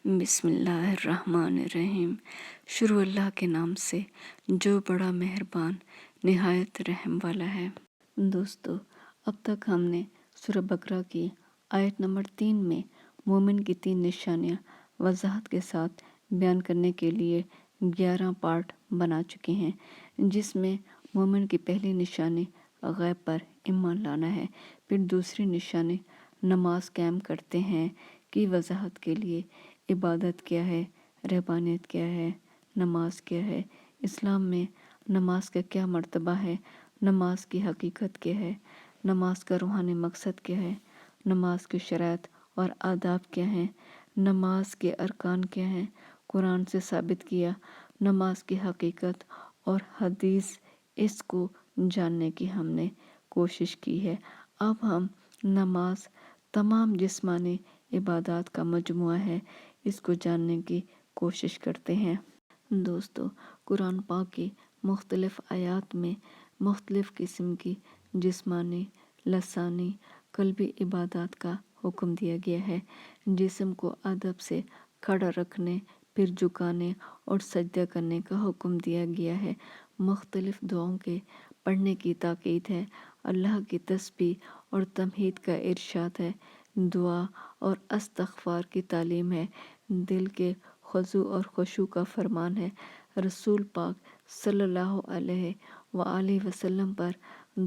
بسم اللہ الرحمن الرحیم۔ شروع اللہ کے نام سے جو بڑا مہربان نہایت رحم والا ہے۔ دوستو، اب تک ہم نے سورہ بقرہ کی آیت نمبر 3 میں مومن کی 3 نشانیاں وضاحت کے ساتھ بیان کرنے کے لیے 11 پارٹ بنا چکے ہیں، جس میں مومن کی پہلی نشانی غیب پر ایمان لانا ہے، پھر دوسری نشانی نماز قائم کرتے ہیں کی وضاحت کے لیے عبادت کیا ہے، رہبانیت کیا ہے، نماز کیا ہے، اسلام میں نماز کا کیا مرتبہ ہے، نماز کی حقیقت کیا ہے، نماز کا روحانی مقصد کیا ہے، نماز کی شرائط اور آداب کیا ہیں، نماز کے ارکان کیا ہیں، قرآن سے ثابت کیا نماز کی حقیقت اور حدیث، اس کو جاننے کی ہم نے کوشش کی ہے۔ اب ہم نماز تمام جسمانی عبادات کا مجموعہ ہے، اس کو جاننے کی کوشش کرتے ہیں۔ دوستو، قرآن پاک کی مختلف آیات میں مختلف قسم کی جسمانی، لسانی، قلبی عبادات کا حکم دیا گیا ہے۔ جسم کو ادب سے کھڑا رکھنے، پھر جھکانے اور سجدہ کرنے کا حکم دیا گیا ہے۔ مختلف دعاؤں کے پڑھنے کی تاکید ہے۔ اللہ کی تسبیح اور تمجید کا ارشاد ہے۔ دعا اور استغفار کی تعلیم ہے۔ دل کے خضوع اور خشوع کا فرمان ہے۔ رسول پاک صلی اللہ علیہ وآلہ وسلم پر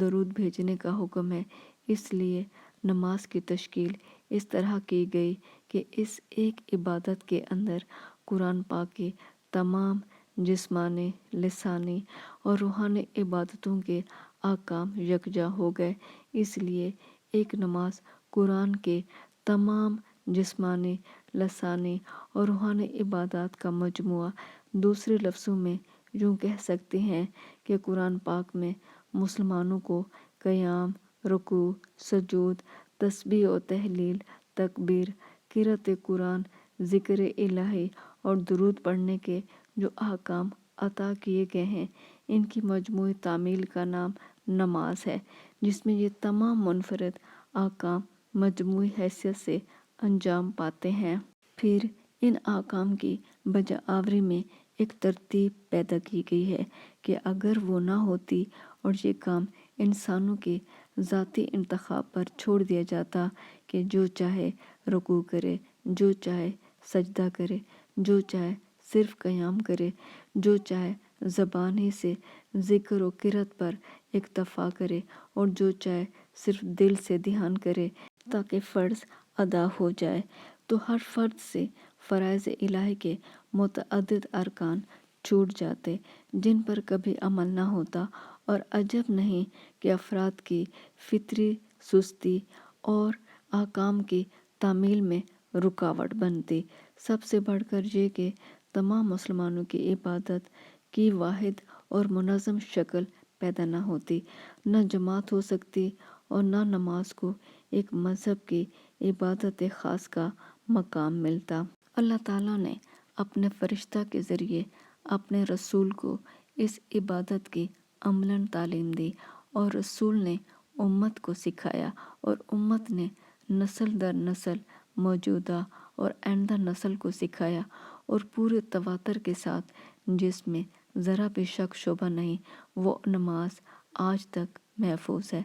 درود بھیجنے کا حکم ہے۔ اس لیے نماز کی تشکیل اس طرح کی گئی کہ اس ایک عبادت کے اندر قرآن پاک کی تمام جسمانی، لسانی اور روحانی عبادتوں کے احکام یکجا ہو گئے۔ اس لیے ایک نماز قرآن کے تمام جسمانی، لسانی اور روحانی عبادات کا مجموعہ۔ دوسرے لفظوں میں یوں کہہ سکتے ہیں کہ قرآن پاک میں مسلمانوں کو قیام، رکوع، سجود، تسبیح و تحلیل، تکبیر، قرأت قرآن، ذکر الہی اور درود پڑھنے کے جو احکام عطا کیے گئے ہیں، ان کی مجموعی تعمیل کا نام نماز ہے، جس میں یہ تمام منفرد احکام مجموعی حیثیت سے انجام پاتے ہیں۔ پھر ان احکام کی بجا آوری میں ایک ترتیب پیدا کی گئی ہے کہ اگر وہ نہ ہوتی اور یہ کام انسانوں کے ذاتی انتخاب پر چھوڑ دیا جاتا کہ جو چاہے رکوع کرے، جو چاہے سجدہ کرے، جو چاہے صرف قیام کرے، جو چاہے زبانی سے ذکر و قرأت پر اکتفا کرے اور جو چاہے صرف دل سے دھیان کرے تاکہ فرض ادا ہو جائے، تو ہر فرد سے فرائض الہی کے متعدد ارکان چھوٹ جاتے جن پر کبھی عمل نہ ہوتا، اور عجب نہیں کہ افراد کی فطری سستی اور احکام کی تعمیل میں رکاوٹ بنتی۔ سب سے بڑھ کر یہ کہ تمام مسلمانوں کی عبادت کی واحد اور منظم شکل پیدا نہ ہوتی، نہ جماعت ہو سکتی اور نہ نماز کو ایک مذہب کی عبادت خاص کا مقام ملتا۔ اللہ تعالیٰ نے اپنے فرشتہ کے ذریعے اپنے رسول کو اس عبادت کی عملاً تعلیم دی، اور رسول نے امت کو سکھایا، اور امت نے نسل در نسل موجودہ اور آئندہ نسل کو سکھایا، اور پورے تواتر کے ساتھ، جس میں ذرا بھی شک شبہ نہیں، وہ نماز آج تک محفوظ ہے۔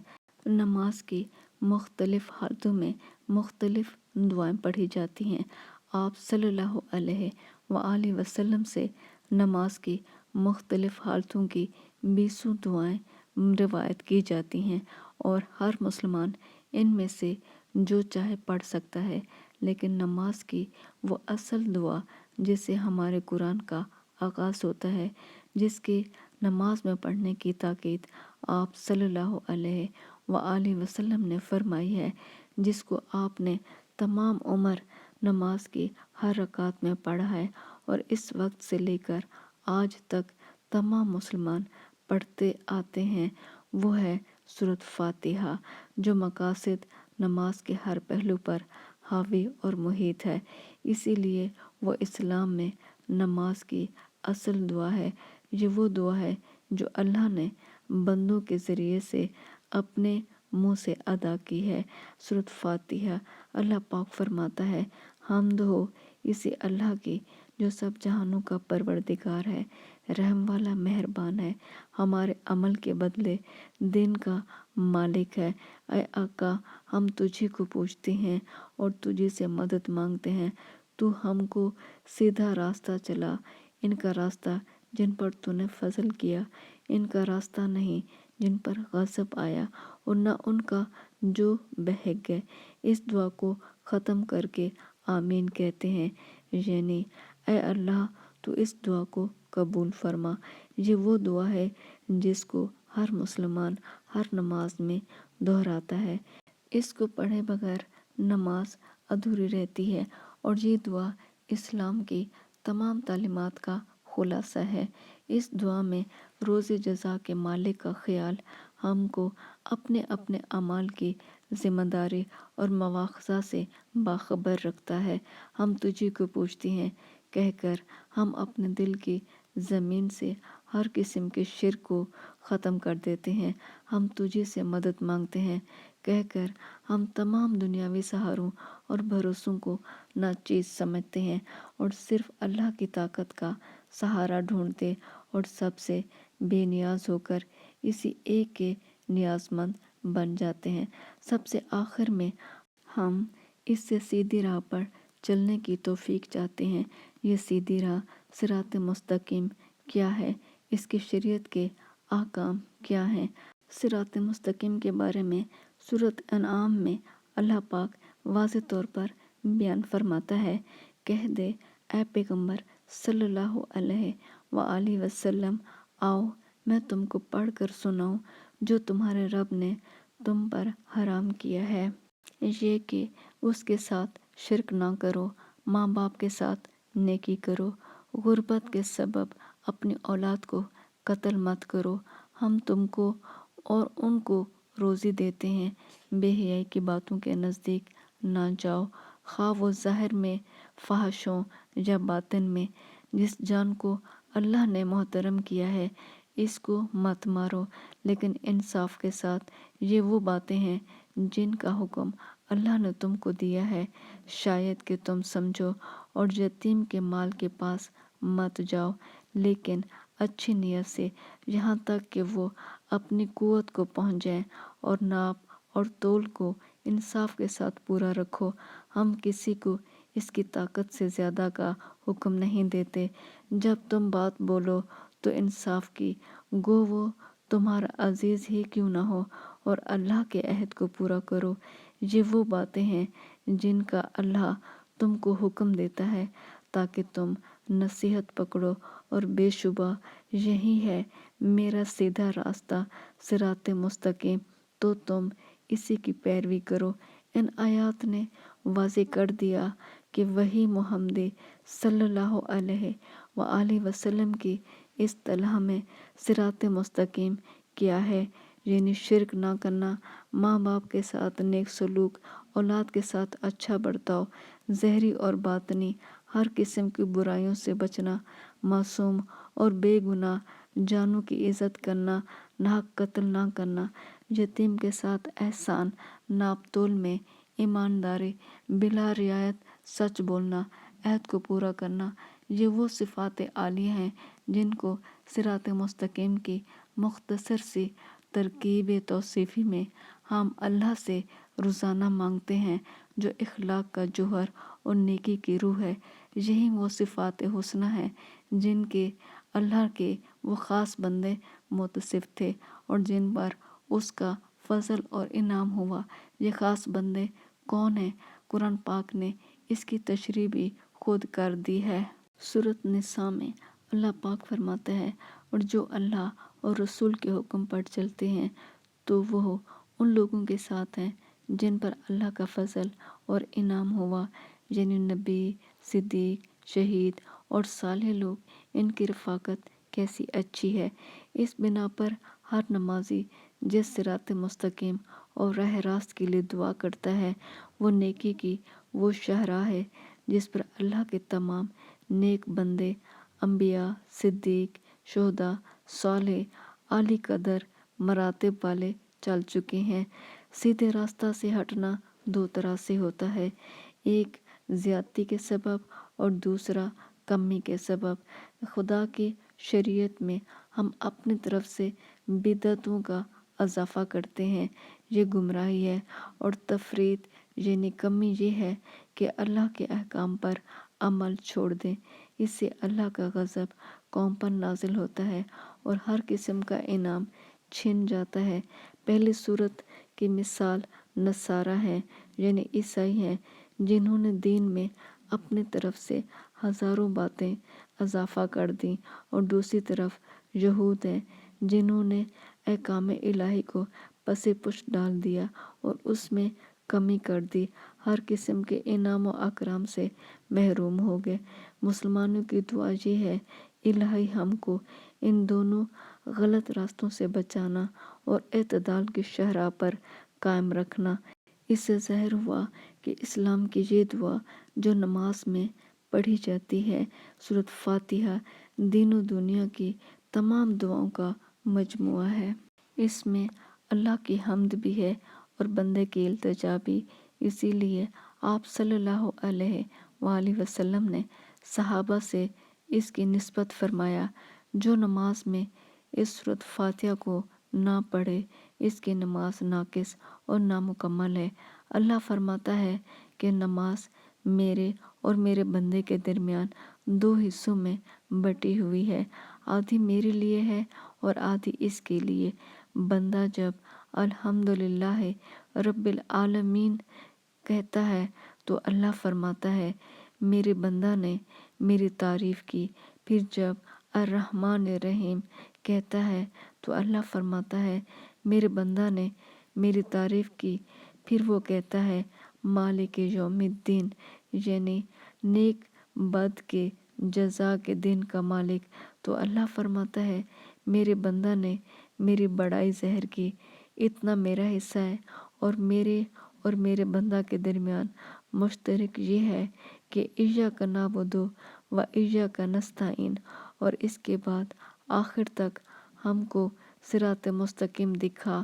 نماز کی مختلف حالتوں میں مختلف دعائیں پڑھی جاتی ہیں۔ آپ صلی اللہ علیہ وآلہ وسلم سے نماز کی مختلف حالتوں کی 20 دعائیں روایت کی جاتی ہیں، اور ہر مسلمان ان میں سے جو چاہے پڑھ سکتا ہے، لیکن نماز کی وہ اصل دعا جس سے ہمارے قرآن کا آغاز ہوتا ہے، جس کے نماز میں پڑھنے کی تاکید آپ صلی اللہ علیہ وآلہ وسلم نے فرمائی ہے، جس کو آپ نے تمام عمر نماز کی ہر رکعت میں پڑھا ہے، اور اس وقت سے لے کر آج تک تمام مسلمان پڑھتے آتے ہیں، وہ ہے سورۃ فاتحہ، جو مقاصد نماز کے ہر پہلو پر حاوی اور محیط ہے۔ اسی لیے وہ اسلام میں نماز کی اصل دعا ہے۔ یہ وہ دعا ہے جو اللہ نے بندوں کے ذریعے سے اپنے منہ سے ادا کی ہے۔ سورۃ فاتحہ، اللہ پاک فرماتا ہے، حمد ہو اسی اللہ کی جو سب جہانوں کا پروردگار ہے، رحم والا مہربان ہے، ہمارے عمل کے بدلے دین کا مالک ہے۔ اے آقا، ہم تجھی کو پوچھتے ہیں اور تجھی سے مدد مانگتے ہیں، تو ہم کو سیدھا راستہ چلا۔ ان کا راستہ جن پر تو نے فضل کیا، ان کا راستہ نہیں جن پر غضب آیا، اور نہ ان کا جو بہک گئے۔ اس دعا کو ختم کر کے آمین کہتے ہیں، یعنی اے اللہ تو اس دعا کو قبول فرما۔ یہ وہ دعا ہے جس کو ہر مسلمان ہر نماز میں دہراتا ہے۔ اس کو پڑھے بغیر نماز ادھوری رہتی ہے، اور یہ دعا اسلام کی تمام تعلیمات کا خلاصہ ہے۔ اس دعا میں روز جزا کے مالک کا خیال ہم کو اپنے اپنے اعمال کی ذمہ داری اور مواخذہ سے باخبر رکھتا ہے۔ ہم تجھی کو پوچھتے ہیں کہہ کر ہم اپنے دل کی زمین سے ہر قسم کے شرک کو ختم کر دیتے ہیں۔ ہم تجھی سے مدد مانگتے ہیں کہہ کر ہم تمام دنیاوی سہاروں اور بھروسوں کو ناچیز سمجھتے ہیں، اور صرف اللہ کی طاقت کا سہارا ڈھونڈتے اور سب سے بے نیاز ہو کر اسی ایک کے نیاز مند بن جاتے ہیں۔ سب سے آخر میں ہم اس سے سیدھی راہ پر چلنے کی توفیق چاہتے ہیں۔ یہ سیدھی راہ صراط مستقیم کیا ہے؟ اس کی شریعت کے احکام کیا ہیں؟ صراط مستقیم کے بارے میں سورۃ انعام میں اللہ پاک واضح طور پر بیان فرماتا ہے، کہہ دے اے پیغمبر صلی اللہ علیہ وآلہ وسلم، آؤ میں تم کو پڑھ کر سناؤں جو تمہارے رب نے تم پر حرام کیا ہے، یہ کہ اس کے ساتھ شرک نہ کرو، ماں باپ کے ساتھ نیکی کرو، غربت کے سبب اپنی اولاد کو قتل مت کرو، ہم تم کو اور ان کو روزی دیتے ہیں، بے حیائی کی باتوں کے نزدیک نہ جاؤ، خواہ وہ ظاہر میں فحش ہوں یا باطن میں۔ جس جان کو اللہ نے محترم کیا ہے اس کو مت مارو، لیکن انصاف کے ساتھ۔ یہ وہ باتیں ہیں جن کا حکم اللہ نے تم کو دیا ہے شاید کہ تم سمجھو، اور یتیم کے مال کے پاس مت جاؤ، لیکن اچھی نیت سے، یہاں تک کہ وہ اپنی قوت کو پہنچ جائیں، اور ناپ اور تول کو انصاف کے ساتھ پورا رکھو۔ ہم کسی کو اس کی طاقت سے زیادہ کا حکم نہیں دیتے۔ جب تم بات بولو تو انصاف کی، گو وہ تمہارا عزیز ہی کیوں نہ ہو، اور اللہ کے عہد کو پورا کرو۔ یہ وہ باتیں ہیں جن کا اللہ تم کو حکم دیتا ہے تاکہ تم نصیحت پکڑو، اور بے شبہ یہی ہے میرا سیدھا راستہ صراط مستقیم، تو تم اسی کی پیروی کرو۔ ان آیات نے واضح کر دیا کہ وہی محمدی صلی اللہ علیہ وآلہ وسلم کی اصطلاح میں صراط مستقیم کیا ہے، یعنی شرک نہ کرنا، ماں باپ کے ساتھ نیک سلوک، اولاد کے ساتھ اچھا برتاؤ، ظاہری اور باطنی ہر قسم کی برائیوں سے بچنا، معصوم اور بے گناہ جانوں کی عزت کرنا، ناحق قتل نہ کرنا، یتیم کے ساتھ احسان، ناپ تول میں ایمانداری، بلا رعایت سچ بولنا، عہد کو پورا کرنا۔ یہ وہ صفات عالیہ ہیں جن کو صراط مستقیم کی مختصر سی ترکیب توصیفی میں ہم اللہ سے روزانہ مانگتے ہیں، جو اخلاق کا جوہر اور نیکی کی روح ہے۔ یہی وہ صفات حسنہ ہیں جن کے اللہ کے وہ خاص بندے متصف تھے، اور جن پر اس کا فضل اور انعام ہوا۔ یہ خاص بندے کون ہیں؟ قرآن پاک نے اس کی تشریح بھی خود کر دی ہے۔ سورۃ نساء میں اللہ پاک فرماتا ہے، اور جو اللہ اور رسول کے حکم پر چلتے ہیں تو وہ ان لوگوں کے ساتھ ہیں جن پر اللہ کا فضل اور انعام ہوا، یعنی نبی، صدیق، شہید اور صالح لوگ۔ ان کی رفاقت کیسی اچھی ہے۔ اس بنا پر ہر نمازی جس صراط مستقیم اور راہ راست کے لیے دعا کرتا ہے، وہ نیکی کی وہ شاہراہ ہے جس پر اللہ کے تمام نیک بندے، انبیاء، صدیق، شہداء، صالح، عالی قدر مراتب والے چل چکے ہیں۔ سیدھے راستہ سے ہٹنا دو طرح سے ہوتا ہے، ایک زیادتی کے سبب اور دوسرا کمی کے سبب۔ خدا کی شریعت میں ہم اپنی طرف سے بدعتوں کا اضافہ کرتے ہیں، یہ گمراہی ہے۔ اور تفریط یعنی کمی یہ ہے کہ اللہ کے احکام پر عمل چھوڑ دیں، اس سے اللہ کا غضب قوم پر نازل ہوتا ہے اور ہر قسم کا انعام چھن جاتا ہے۔ پہلی صورت کی مثال نصارہ ہیں یعنی عیسائی ہیں، جنہوں نے دین میں اپنی طرف سے ہزاروں باتیں اضافہ کر دیں، اور دوسری طرف یہود ہیں جنہوں نے احکام الہی کو پس پش ڈال دیا اور اس میں کمی کر دی، ہر قسم کے انعام و اکرام سے محروم ہو گئے۔ مسلمانوں کی دعا یہ ہے، الہی ہم کو ان دونوں غلط راستوں سے بچانا اور اعتدال کی شرح پر قائم رکھنا۔ اس سے ظاہر ہوا کہ اسلام کی یہ دعا جو نماز میں پڑھی جاتی ہے، سورۃ فاتحہ، دین و دنیا کی تمام دعاؤں کا مجموعہ ہے۔ اس میں اللہ کی حمد بھی ہے اور بندے کی التجا بھی۔ اسی لیے آپ صلی اللہ علیہ وآلہ وسلم نے صحابہ سے اس کی نسبت فرمایا، جو نماز میں اس سورۃ فاتحہ کو نہ پڑھے اس کی نماز ناقص اور نامکمل ہے۔ اللہ فرماتا ہے کہ نماز میرے اور میرے بندے کے درمیان دو حصوں میں بٹی ہوئی ہے، آدھی میرے لیے ہے اور آدھی اس کے لیے۔ بندہ جب الحمدللہ رب العالمین کہتا ہے تو اللہ فرماتا ہے میرے بندہ نے میری تعریف کی۔ پھر جب الرحمن الرحیم کہتا ہے تو اللہ فرماتا ہے میرے بندہ نے میری تعریف کی۔ پھر وہ کہتا ہے مالک یوم الدین، یعنی نیک بد کے جزا کے دن کا مالک، تو اللہ فرماتا ہے میرے بندہ نے میری بڑائی ظاہر کی۔ اتنا میرا حصہ ہے اور میرے بندہ کے درمیان مشترک یہ ہے کہ ایاک نعبد و ایاک نستعین، اور اس کے بعد آخر تک ہم کو صراط مستقیم دکھا۔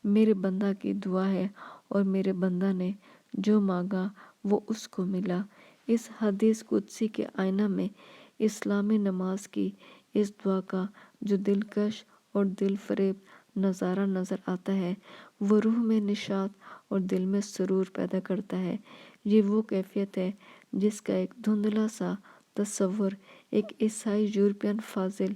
میرے بندہ کی دعا ہے اور میرے بندہ نے جو مانگا وہ اس کو ملا۔ اس حدیث قدسی کے آئینہ میں اسلامی نماز کی اس دعا کا جو دلکش اور دل فریب نظارہ نظر آتا ہے، وہ روح میں نشاط اور دل میں سرور پیدا کرتا ہے۔ یہ وہ کیفیت ہے جس کا ایک دھندلا سا تصور ایک عیسائی یورپین فاضل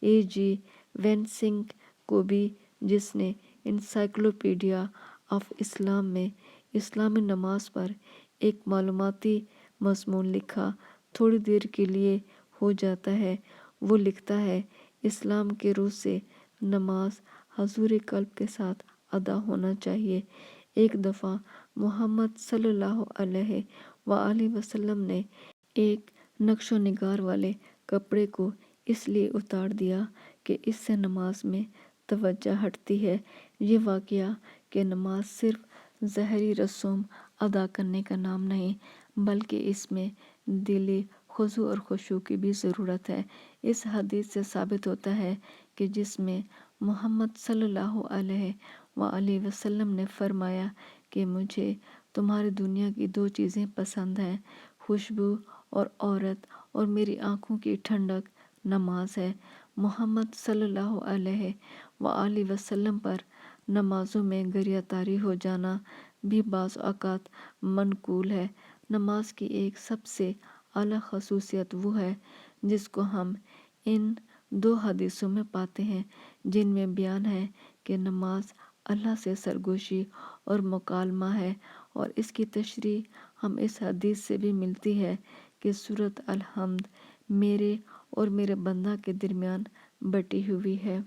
A.G. وینسنگ کو بھی، جس نے انسائکلوپیڈیا آف اسلام میں اسلامی نماز پر ایک معلوماتی مضمون لکھا، تھوڑی دیر کے لیے ہو جاتا ہے۔ وہ لکھتا ہے اسلام کے روح سے نماز حضور قلب کے ساتھ ادا ہونا چاہیے۔ ایک دفعہ محمد صلی اللہ علیہ وآلہ وسلم نے ایک نقش و نگار والے کپڑے کو اس لیے اتار دیا کہ اس سے نماز میں توجہ ہٹتی ہے۔ یہ واقعہ کہ نماز صرف ظاہری رسوم ادا کرنے کا نام نہیں، بلکہ اس میں دلی خضوع اور خشوع کی بھی ضرورت ہے۔ اس حدیث سے ثابت ہوتا ہے کہ جس میں محمد صلی اللہ علیہ وآلہ وسلم نے فرمایا کہ مجھے تمہاری دنیا کی دو چیزیں پسند ہیں، خوشبو اور عورت، اور میری آنکھوں کی ٹھنڈک نماز ہے۔ محمد صلی اللہ علیہ وآلہ وسلم پر نمازوں میں گریہ طاری ہو جانا بھی بعض اوقات منقول ہے۔ نماز کی ایک سب سے اعلیٰ خصوصیت وہ ہے جس کو ہم ان دو حدیثوں میں پاتے ہیں، جن میں بیان ہے کہ نماز اللہ سے سرگوشی اور مکالمہ ہے، اور اس کی تشریح ہم اس حدیث سے بھی ملتی ہے کہ سورۃ الحمد میرے اور میرے بندہ کے درمیان بٹی ہوئی ہے۔